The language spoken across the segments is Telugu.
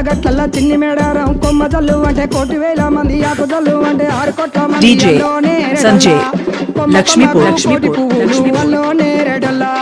గట్ల చిన్ని మేడారం కొమ్మ జల్లు అంటే 1,000 మంది ఆకు జల్లు అంటే 6 కోట్ల మంది DJ సంజయ్ లక్ష్మీపూర్ వల్లోనే రెడల్లా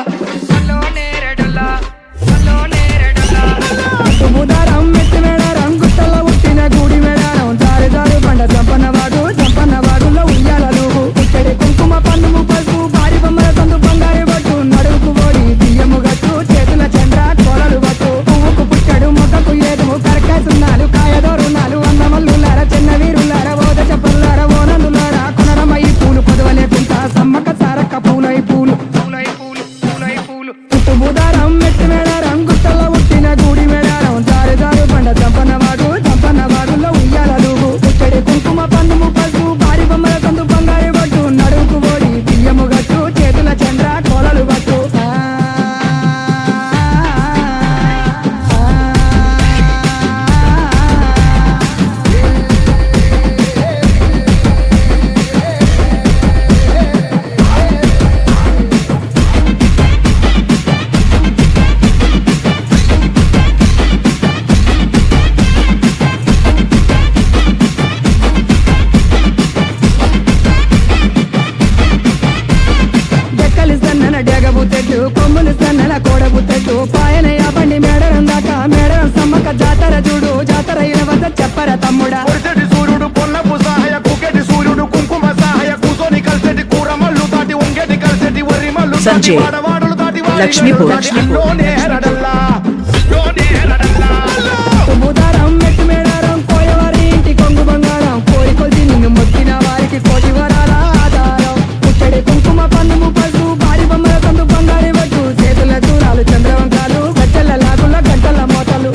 ఉదారం మెట్టి మేడారం గుట్టల్లో పుట్టిన గుడి మేడారం దారి దారి పండ చంపన్నవాడులో ఉయ్యాలలు పుట్టడి కుంకుమ పన్నుము పసుపు భారీ బొమ్మల సందు బంగారు బట్టు నడువుకు ఓడి బియ్యము గట్టు చేతుల చంద్ర కోలలు బట్టు పువ్వుకు పుట్టడు మొక్కకు ఏదుము కరకాయ సున్నాలు కాయదోరున్నాలు అన్నమల్లులార చిన్న వీరులార ఓద చెప్పల్లార ఓనందులార కొనరమయ్యి పూలు పొదవలేకుంటా సమ్మక్క సారక్క పూలై పూలు పుట్టు బుధారం మెట్టి మేడారం గుట్టల్లో పుట్టిన గుడి మేడారం దారి దారి పండ చంపన్నవాడులో ఉయ్యాలలు పుట్టడి కుంకుమ పన్నుము పసుపు భారీ బొమ్మల సందు బంగారు బట్టు నడువుకు ఓడి బియ్యము గట్టు చేతుల చంద్ర కోలలు బట్టు డెగబుత్తెట్టు కొమ్ములు సన్నల కోడబుత్తెట్టు పాయనయ్య బండి మేడరం దాకా మేడరం సమ్మక్క జాతర చూడు జాతర వద్ద చెప్పర తమ్ముడా సూర్యుడు పొన్నపు సహాయ కుకెటి సూర్యుడు కుంకుమ సహాయ కూసోని కలిసేటి కూర మల్లు దాటి ఉంగేటి కలిసేటి వరి మల్లు సంజయ్ వాడవాడులు దాటి లక్ష్మీపూర్ బుధారం మెట్టు మేడారం కోయవారి ఇంటి కొంగు బంగారం కోరి కొలిసి నిన్ను మొక్కిన వారికి కోటి వరాల ఆధారం పుట్టడి కుంకుమ పన్నుము పసుపు భారీ బొమ్మల సందు బంగారు బట్టు చేతుల దూరాలు చంద్రవంకాలు గజ్జల లాగుల గంటల మోతలు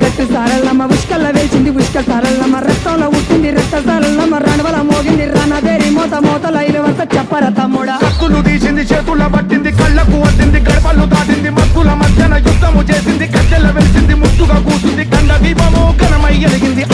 గట్టు సారల్లమ్మ ఉష్కల్ల వేసింది ఉష్క సారల్లమ్మ రక్తంలో ఉట్టింది రక్త సారల్లమ్మ రణవల మోగింది రణబేరి మోతల ఇలు వరుస చెప్పర తమ్ముడా కత్తులు తీసింది చేతుల పట్టింది కళ్ళకు వద్దింది గడపలు దాటింది మత్తుల మధ్యన యుద్ధము చేసింది కట్టెల వెలిసింది ముట్టుగా కూసింది కండ దీపము ఘనమై ఎలిగింది